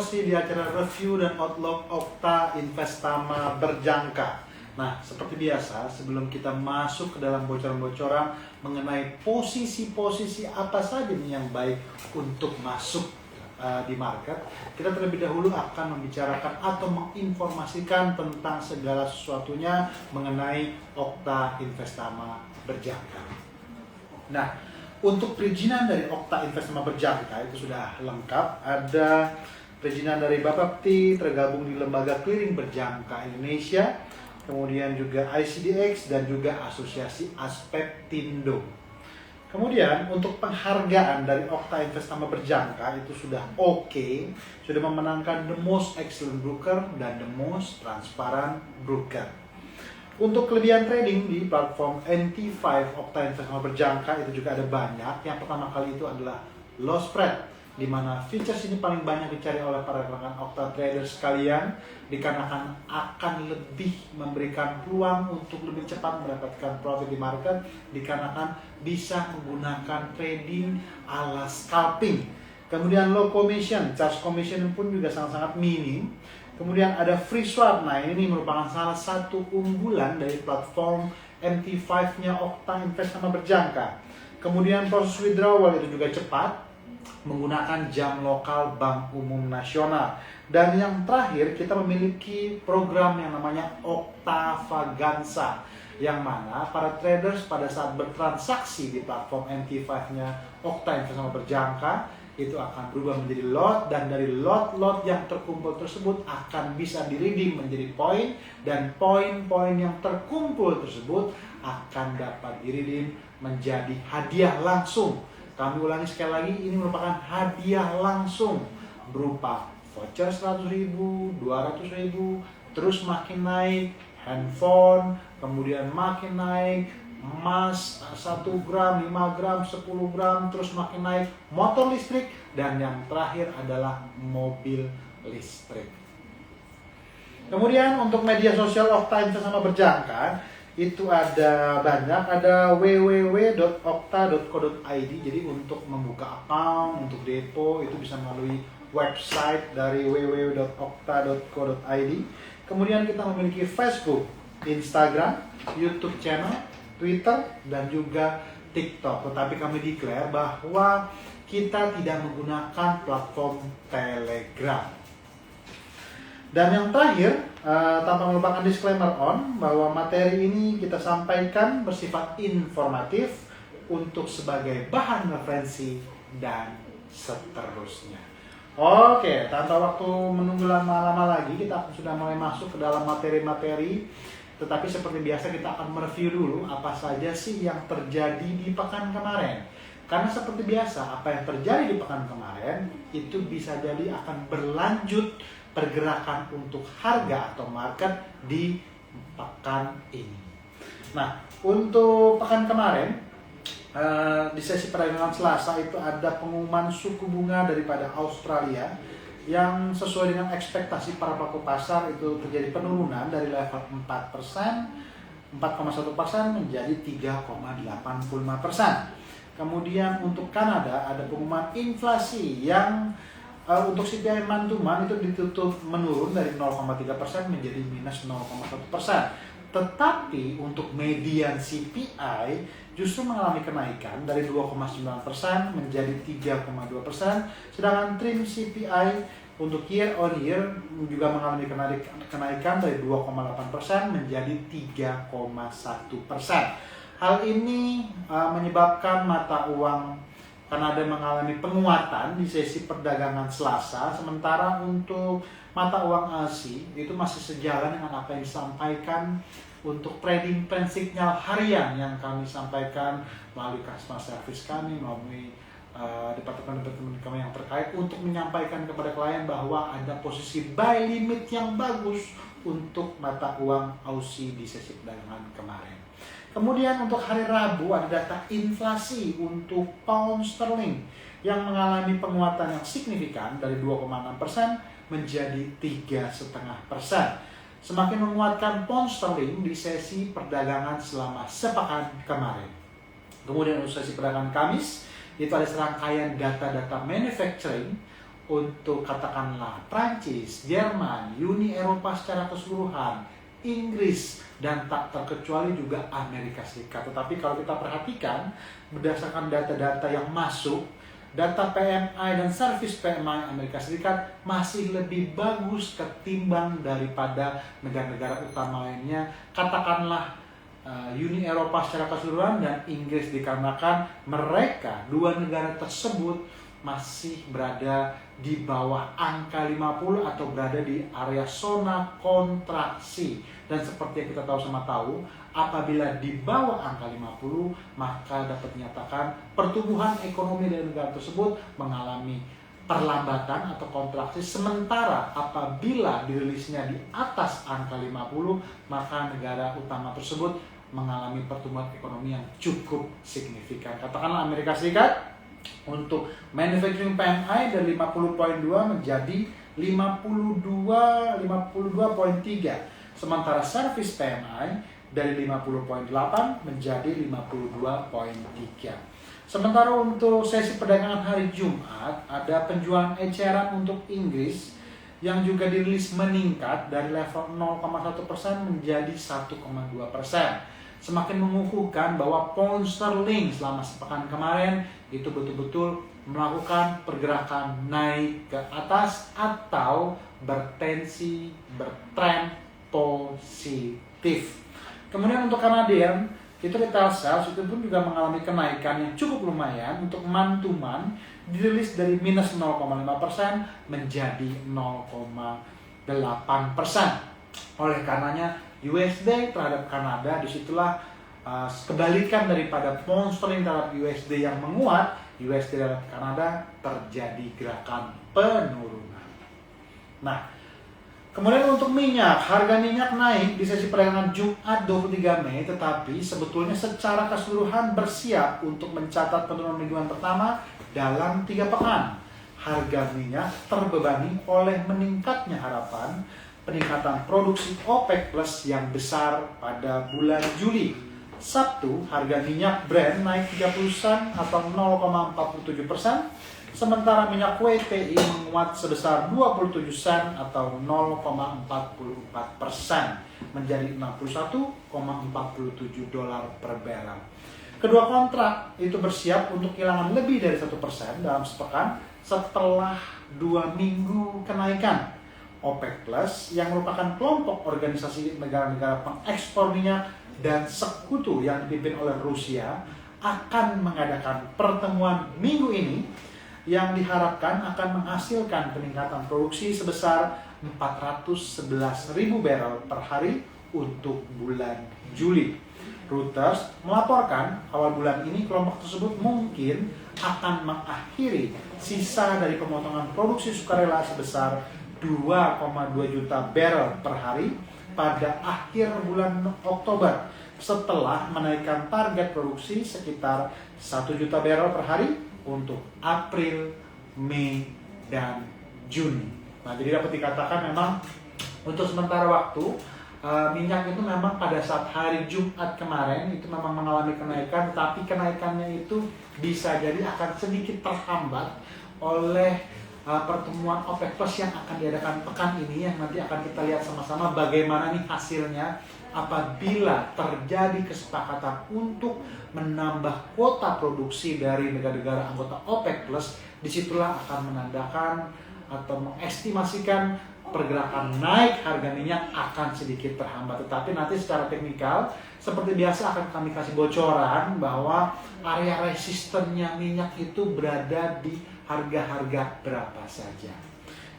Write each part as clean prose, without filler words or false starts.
masih di acara review dan outlook Okta Investama Berjangka. Nah, seperti biasa, sebelum kita masuk ke dalam bocoran-bocoran mengenai posisi-posisi apa saja nih yang baik untuk masuk di market, kita terlebih dahulu akan membicarakan atau menginformasikan tentang segala sesuatunya mengenai Okta Investama Berjangka. Nah, untuk perizinan dari Okta Investama Berjangka itu sudah lengkap. Ada perizinan dari Bapepti, tergabung di Lembaga Clearing Berjangka Indonesia, kemudian juga ICDX dan juga Asosiasi Aspektindo. Kemudian untuk penghargaan dari Okta Investama Berjangka itu sudah oke, sudah memenangkan The Most Excellent Broker dan The Most Transparent Broker. Untuk kelebihan trading di platform NT5 Okta Investama Berjangka itu juga ada banyak. Yang pertama kali itu adalah low spread, di mana features ini paling banyak dicari oleh para rekan Okta traders sekalian, dikarenakan akan lebih memberikan peluang untuk lebih cepat mendapatkan profit di market, dikarenakan bisa menggunakan trading ala scalping. Kemudian low commission, charge commission pun juga sangat-sangat minim. Kemudian ada free swap. Nah, ini merupakan salah satu unggulan dari platform MT5-nya Okta Investama Berjangka. Kemudian proses withdrawal itu juga cepat, menggunakan jam lokal Bank Umum Nasional. Dan yang terakhir, kita memiliki program yang namanya Okta Vaganza, yang mana para traders pada saat bertransaksi di platform MT5-nya Okta Investama Berjangka itu akan berubah menjadi lot, dan dari lot-lot yang terkumpul tersebut akan bisa di-redeem menjadi poin, dan poin-poin yang terkumpul tersebut akan dapat di-redeem menjadi hadiah langsung. Kami ulangi sekali lagi, ini merupakan hadiah langsung berupa voucher 100.000, 200.000, terus makin naik, handphone, kemudian makin naik, emas 1 gram, 5 gram, 10 gram, terus makin naik, motor listrik, dan yang terakhir adalah mobil listrik. Kemudian untuk media sosial Okta Investama Berjangka itu ada banyak, ada www.okta.co.id. Jadi untuk membuka account, untuk depo itu bisa melalui website dari www.okta.co.id. Kemudian kita memiliki Facebook, Instagram, YouTube channel, Twitter, dan juga TikTok. Tetapi kami declare bahwa kita tidak menggunakan platform Telegram. Dan yang terakhir, tanpa melupakan disclaimer bahwa materi ini kita sampaikan bersifat informatif untuk sebagai bahan referensi dan seterusnya. Oke, tanpa waktu menunggu lama-lama lagi, kita sudah mulai masuk ke dalam materi-materi. Tetapi seperti biasa kita akan mereview dulu apa saja sih yang terjadi di pekan kemarin. Karena seperti biasa, apa yang terjadi di pekan kemarin itu bisa jadi akan berlanjut pergerakan untuk harga atau market di pekan ini. Nah, untuk pekan kemarin, di sesi perdagangan Selasa itu ada pengumuman suku bunga daripada Australia yang sesuai dengan ekspektasi para pelaku pasar itu terjadi penurunan dari level 4%, 4,1% menjadi 3,85%. Kemudian untuk Kanada ada pengumuman inflasi yang untuk CPI month-to-month itu ditutup menurun dari 0,3% menjadi minus 0,1%. Tetapi untuk median CPI justru mengalami kenaikan dari 2,9% menjadi 3,2%, sedangkan trim CPI untuk year on year juga mengalami kenaikan dari 2,8% menjadi 3,1%. Hal ini menyebabkan mata uang Kanada mengalami penguatan di sesi perdagangan Selasa, sementara untuk mata uang Aussie itu masih sejalan dengan apa yang disampaikan untuk trading trend signal harian yang kami sampaikan melalui customer service kami, melalui departemen-departemen kami yang terkait untuk menyampaikan kepada klien bahwa ada posisi buy limit yang bagus untuk mata uang Aussie di sesi perdagangan kemarin. Kemudian untuk hari Rabu ada data inflasi untuk pound sterling yang mengalami penguatan yang signifikan dari 2,6% menjadi 3,5%. Semakin menguatkan pound sterling di sesi perdagangan selama sepekan kemarin. Kemudian untuk sesi perdagangan Kamis, itu ada serangkaian data-data manufacturing untuk katakanlah Prancis, Jerman, Uni Eropa secara keseluruhan, Inggris, dan tak terkecuali juga Amerika Serikat. Tetapi kalau kita perhatikan berdasarkan data-data yang masuk, data PMI dan service PMI Amerika Serikat masih lebih bagus ketimbang daripada negara-negara utama lainnya. Katakanlah Uni Eropa secara keseluruhan dan Inggris, dikarenakan mereka, dua negara tersebut masih berada di bawah angka 50 atau berada di area zona kontraksi. Dan seperti yang kita tahu, apabila di bawah angka 50, maka dapat dinyatakan pertumbuhan ekonomi dari negara tersebut mengalami perlambatan atau kontraksi. Sementara apabila dirilisnya di atas angka 50, maka negara utama tersebut mengalami pertumbuhan ekonomi yang cukup signifikan. Katakanlah Amerika Serikat, untuk manufacturing PMI dari 50.2 menjadi 52.3. Sementara service PMI dari 50.8 menjadi 52.3. Sementara untuk sesi perdagangan hari Jumat, ada penjualan eceran untuk Inggris yang juga dirilis meningkat dari level 0,1% menjadi 1,2%. Semakin mengukuhkan bahwa pound sterling selama sepekan kemarin itu betul-betul melakukan pergerakan naik ke atas atau bertensi, bertren positif. Kemudian untuk Canadian, itu retail sales itu pun juga mengalami kenaikan yang cukup lumayan. Untuk month-to-month dirilis dari minus 0,5% menjadi 0,8%. Oleh karenanya USD terhadap Kanada, disitulah kebalikan daripada pound sterling terhadap USD yang menguat, USD terhadap Kanada terjadi gerakan penurunan. Nah, kemudian untuk minyak, harga minyak naik di sesi perdagangan Jumat 23 Mei, tetapi sebetulnya secara keseluruhan bersiap untuk mencatat penurunan mingguan pertama dalam 3 pekan. Harga minyak terbebani oleh meningkatnya harapan peningkatan produksi OPEC Plus yang besar pada bulan Juli. Sabtu, harga minyak Brent naik 30 sen atau 0,47%, sementara minyak WTI menguat sebesar 27 sen atau 0,44% menjadi 61,47 dolar per barrel. Kedua kontrak itu bersiap untuk kehilangan lebih dari 1% dalam sepekan setelah 2 minggu kenaikan. OPEC Plus yang merupakan kelompok organisasi negara-negara pengekspor minyak dan sekutu yang dipimpin oleh Rusia akan mengadakan pertemuan minggu ini yang diharapkan akan menghasilkan peningkatan produksi sebesar 411.000 barrel per hari untuk bulan Juli. Reuters melaporkan awal bulan ini kelompok tersebut mungkin akan mengakhiri sisa dari pemotongan produksi sukarela sebesar 2,2 juta barrel per hari pada akhir bulan Oktober setelah menaikkan target produksi sekitar 1 juta barrel per hari untuk April, Mei, dan Juni. Nah, jadi dapat dikatakan memang untuk sementara waktu minyak itu memang pada saat hari Jumat kemarin itu memang mengalami kenaikan, tapi kenaikannya itu bisa jadi akan sedikit terhambat oleh pertemuan OPEC Plus yang akan diadakan pekan ini, yang nanti akan kita lihat sama-sama bagaimana nih hasilnya. Apabila terjadi kesepakatan untuk menambah kuota produksi dari negara-negara anggota OPEC Plus, disitulah akan menandakan atau mengestimasikan pergerakan naik harga minyak akan sedikit terhambat. Tetapi nanti secara teknikal seperti biasa akan kami kasih bocoran bahwa area resistennya minyak itu berada di harga-harga berapa saja.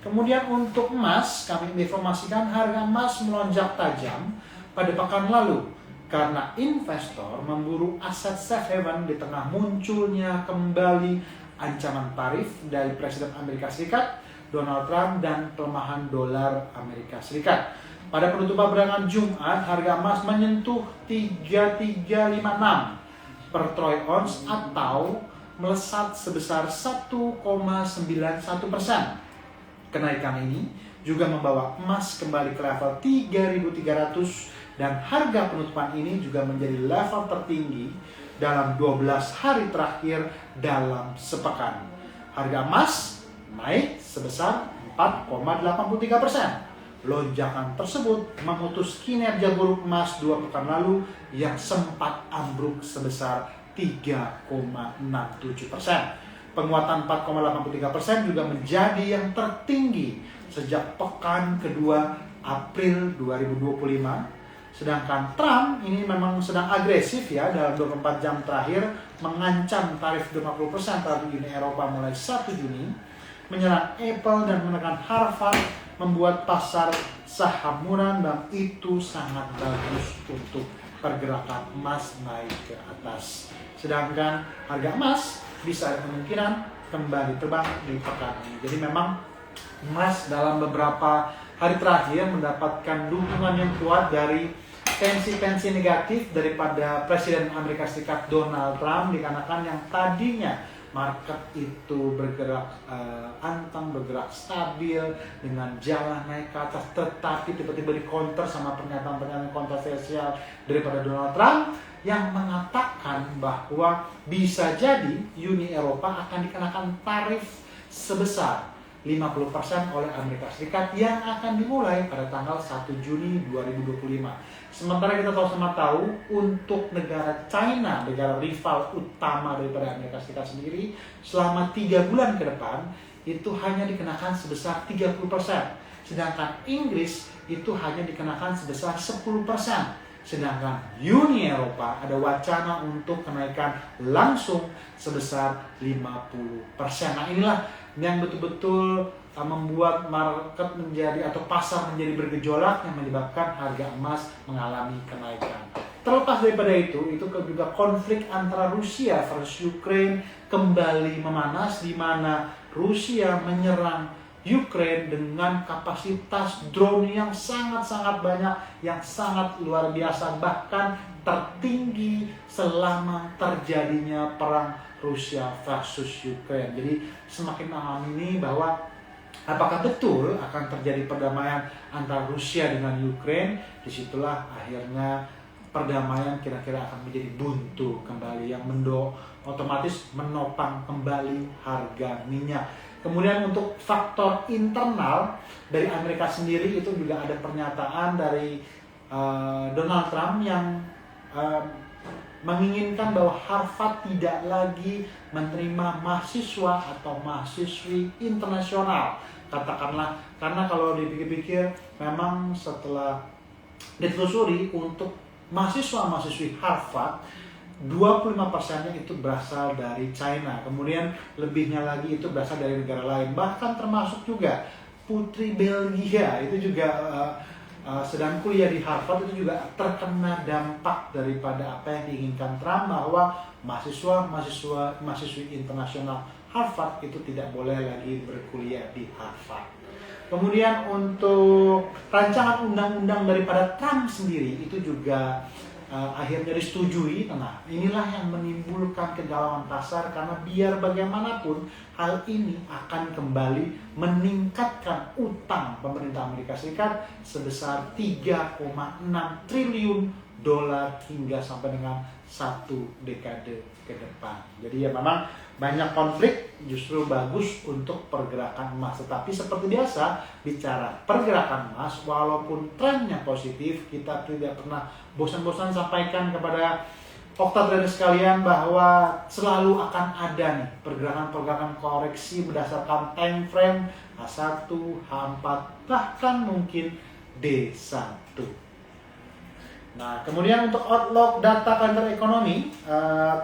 Kemudian untuk emas, kami informasikan harga emas melonjak tajam pada pekan lalu karena investor memburu aset safe haven di tengah munculnya kembali ancaman tarif dari Presiden Amerika Serikat Donald Trump dan pelemahan dolar Amerika Serikat. Pada penutupan perdagangan Jumat, harga emas menyentuh 3356 per troy ounce atau melesat sebesar 1,91%. Kenaikan ini juga membawa emas kembali ke level 3.300 dan harga penutupan ini juga menjadi level tertinggi dalam 12 hari terakhir dalam sepekan. Harga emas naik sebesar 4,83%. Lonjakan tersebut memutus kinerja buruk emas 2 pekan lalu yang sempat ambruk sebesar 3,67%. Penguatan 4,83% juga menjadi yang tertinggi sejak pekan kedua April 2025. Sedangkan Trump ini memang sedang agresif ya dalam 24 jam terakhir mengancam tarif 50% terhadap Uni Eropa mulai 1 Juni, menyerang Apple dan menekan Harvard, membuat pasar saham murah, dan itu sangat bagus untuk pergerakan emas naik ke atas. Sedangkan harga emas bisa ada kemungkinan kembali terbang di pekan ini. Jadi memang emas dalam beberapa hari terakhir mendapatkan dukungan yang kuat dari tensi-tensi negatif daripada Presiden Amerika Serikat Donald Trump, dikarenakan yang tadinya market itu bergerak anteng, bergerak stabil dengan jalan naik ke atas, tetapi tiba-tiba di counter sama pernyataan-pernyataan kontroversial daripada Donald Trump yang mengatakan bahwa bisa jadi Uni Eropa akan dikenakan tarif sebesar 50% oleh Amerika Serikat yang akan dimulai pada tanggal 1 Juni 2025. Sementara kita tahu untuk negara China, negara rival utama daripada Amerika Serikat sendiri, selama 3 bulan ke depan itu hanya dikenakan sebesar 30%. Sedangkan Inggris itu hanya dikenakan sebesar 10%. Sedangkan Uni Eropa ada wacana untuk kenaikan langsung sebesar 50%. Nah inilah yang betul-betul membuat market menjadi atau pasar menjadi bergejolak yang menyebabkan harga emas mengalami kenaikan. Terlepas daripada itu juga konflik antara Rusia versus Ukraine kembali memanas, di mana Rusia menyerang Ukraine dengan kapasitas drone yang sangat-sangat banyak, yang sangat luar biasa, bahkan tertinggi selama terjadinya perang Rusia versus Ukraine. Jadi semakin mengamini bahwa apakah betul akan terjadi perdamaian antara Rusia dengan Ukraine. Disitulah akhirnya perdamaian kira-kira akan menjadi buntu kembali, yang otomatis menopang kembali harga minyak. Kemudian untuk faktor internal dari Amerika sendiri itu juga ada pernyataan dari Donald Trump yang menginginkan bahwa Harvard tidak lagi menerima mahasiswa atau mahasiswi internasional. Katakanlah, karena kalau dipikir-pikir memang setelah ditelusuri untuk mahasiswa-mahasiswi Harvard 25%-nya itu berasal dari China, kemudian lebihnya lagi itu berasal dari negara lain, bahkan termasuk juga putri Belgia itu juga sedang kuliah di Harvard, itu juga terkena dampak daripada apa yang diinginkan Trump, bahwa mahasiswi internasional Harvard itu tidak boleh lagi berkuliah di Harvard. Kemudian untuk rancangan undang-undang daripada Trump sendiri itu juga akhirnya disetujui. Nah, inilah yang menimbulkan kegalauan pasar, karena biar bagaimanapun hal ini akan kembali meningkatkan utang pemerintah Amerika Serikat sebesar 3,6 triliun dolar hingga sampai dengan 1 dekade ke depan. Jadi ya memang banyak konflik justru bagus untuk pergerakan emas. Tetapi seperti biasa, bicara pergerakan emas, walaupun trennya positif, kita tidak pernah bosan-bosan sampaikan kepada Octatraders sekalian bahwa selalu akan ada nih pergerakan-pergerakan koreksi berdasarkan time frame H1, H4, bahkan mungkin D1. Nah, kemudian untuk outlook data kalender ekonomi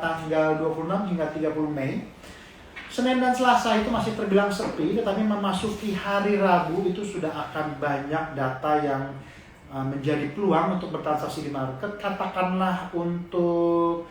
tanggal 26 hingga 30 Mei, Senin dan Selasa itu masih terbilang sepi, tetapi memasuki hari Rabu itu sudah akan banyak data yang menjadi peluang untuk bertransaksi di market. Katakanlah untuk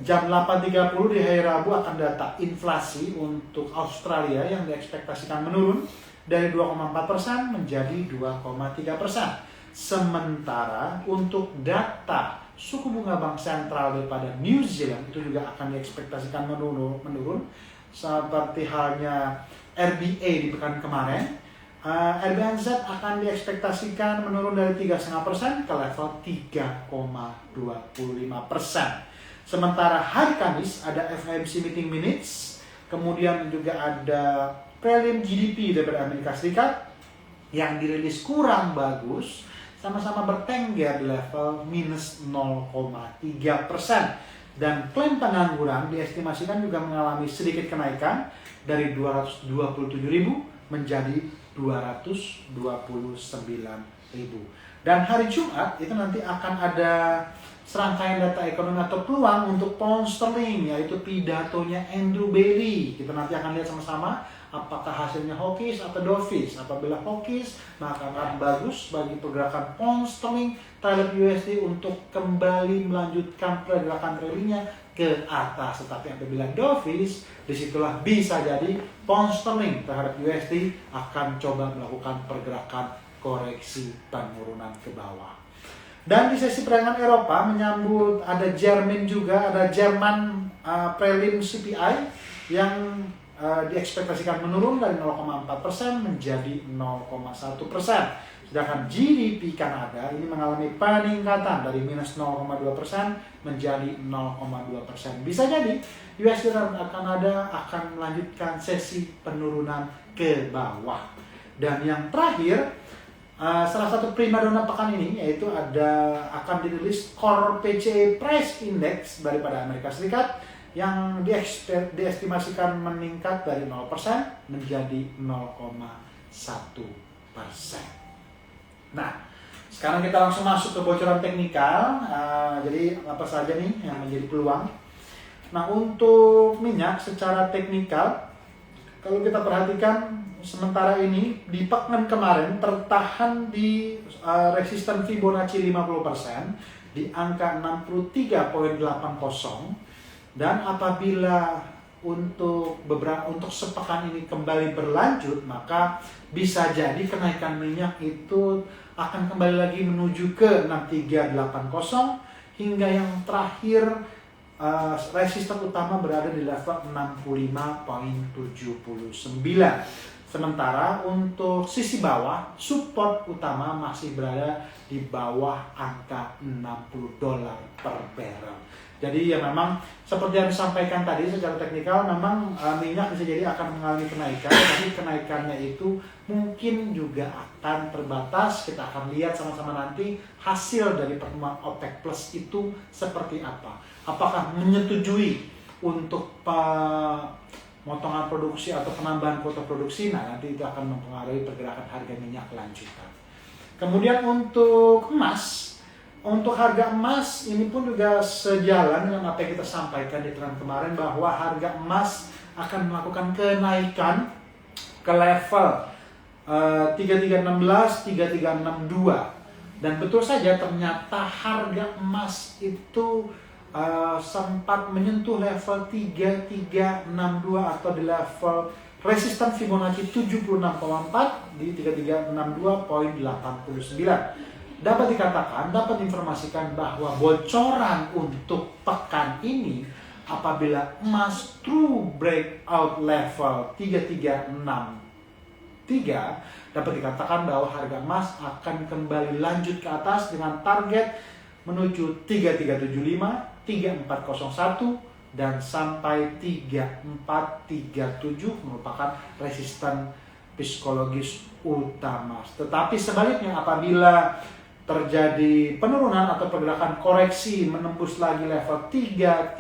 jam 8.30 di hari Rabu akan data inflasi untuk Australia yang diekspektasikan menurun dari 2,4% menjadi 2,3%. Sementara untuk data suku bunga bank sentral daripada New Zealand itu juga akan diekspektasikan menurun seperti halnya RBA di pekan kemarin. RBNZ akan diekspektasikan menurun dari 3,5% ke level 3,25%. Sementara hari Kamis ada FOMC meeting minutes Kemudian juga ada prelim GDP dari Amerika Serikat yang dirilis kurang bagus, sama-sama bertengger di level minus 0,3%. Dan klaim pengangguran diestimasikan juga mengalami sedikit kenaikan dari 227.000 menjadi 229.000. Dan hari Jumat itu nanti akan ada serangkaian data ekonomi atau peluang untuk pound sterling, yaitu pidatonya Andrew Bailey. Kita nanti akan lihat sama-sama apakah hasilnya hawkish atau dovish. Apabila hawkish, maka akan bagus bagi pergerakan pound sterling terhadap USD untuk kembali melanjutkan pergerakan rally-nya ke atas. Tetapi apabila dovish, disitulah bisa jadi pound sterling terhadap USD akan coba melakukan pergerakan koreksi penurunan ke bawah. Dan di sesi perdagangan Eropa menyambut ada Jerman juga, ada Jerman prelim CPI yang diekspektasikan menurun dari 0,4% menjadi 0,1%. Sedangkan GDP Kanada ini mengalami peningkatan dari minus 0,2% menjadi 0,2%. Bisa jadi US dollar Kanada akan melanjutkan sesi penurunan ke bawah. Dan yang terakhir, salah satu primadona pekan ini yaitu akan dirilis Core PCE Price Index daripada Amerika Serikat yang diestimasikan meningkat dari 0% menjadi 0,1%. Nah, sekarang kita langsung masuk ke bocoran teknikal. Jadi apa saja nih yang menjadi peluang? Nah, untuk minyak secara teknikal, kalau kita perhatikan sementara ini di pekan kemarin tertahan di resisten Fibonacci 50% di angka 63.80. Dan apabila untuk sepekan ini kembali berlanjut, maka bisa jadi kenaikan minyak itu akan kembali lagi menuju ke 6380 hingga yang terakhir resisten utama berada di level 65.79. Sementara untuk sisi bawah, support utama masih berada di bawah angka $60 per barrel. Jadi ya memang seperti yang disampaikan tadi secara teknikal, memang minyak bisa jadi akan mengalami kenaikan, tapi kenaikannya itu mungkin juga akan terbatas. Kita akan lihat sama-sama nanti hasil dari pertemuan OPEC Plus itu seperti apa. Apakah menyetujui untuk pemotongan produksi atau penambahan kuota produksi? Nah, nanti itu akan mempengaruhi pergerakan harga minyak lanjutan. Kemudian untuk emas, untuk harga emas ini pun juga sejalan dengan apa yang kita sampaikan di tren kemarin, bahwa harga emas akan melakukan kenaikan ke level 3316, 3362. Dan betul saja ternyata harga emas itu sempat menyentuh level 3362 atau di level resisten Fibonacci 76,4 di 3362.89. Dapat informasikan bahwa bocoran untuk pekan ini apabila emas true breakout level 3363, dapat dikatakan bahwa harga emas akan kembali lanjut ke atas dengan target menuju 3375, 3401 dan sampai 3437 merupakan resisten psikologis utama. Tetapi sebaliknya, apabila terjadi penurunan atau pergerakan koreksi menembus lagi level 3300,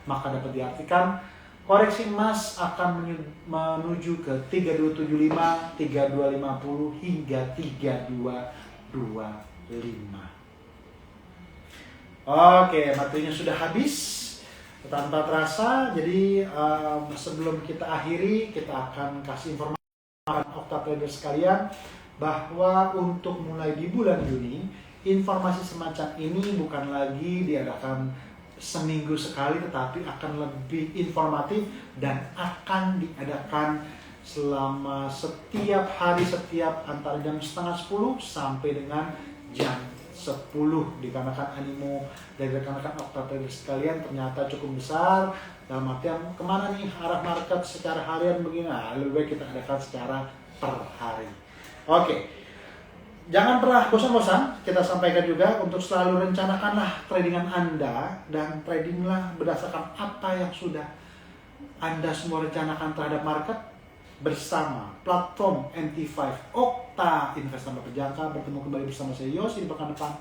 maka dapat diartikan koreksi emas akan menuju ke 3275, 3250 hingga 3225. Oke, materinya sudah habis. Tanpa terasa, jadi sebelum kita akhiri, kita akan kasih informasi Okta Trader sekalian bahwa untuk mulai di bulan Juni, informasi semacam ini bukan lagi diadakan seminggu sekali, tetapi akan lebih informatif dan akan diadakan selama setiap hari, setiap antara jam 9:30 sampai dengan jam 10, dikarenakan animo dari rekan-rekan Okta Trader sekalian ternyata cukup besar. Dalam artian kemana nih arah market secara harian begini, lebih baik kita adakan secara per hari. Oke, jangan pernah bosan-bosan, kita sampaikan juga untuk selalu rencanakanlah tradingan Anda dan tradinglah berdasarkan apa yang sudah Anda semua rencanakan terhadap market bersama platform MT5 Okta Investama Berjangka. Bertemu kembali bersama saya Yosi di pekan depan.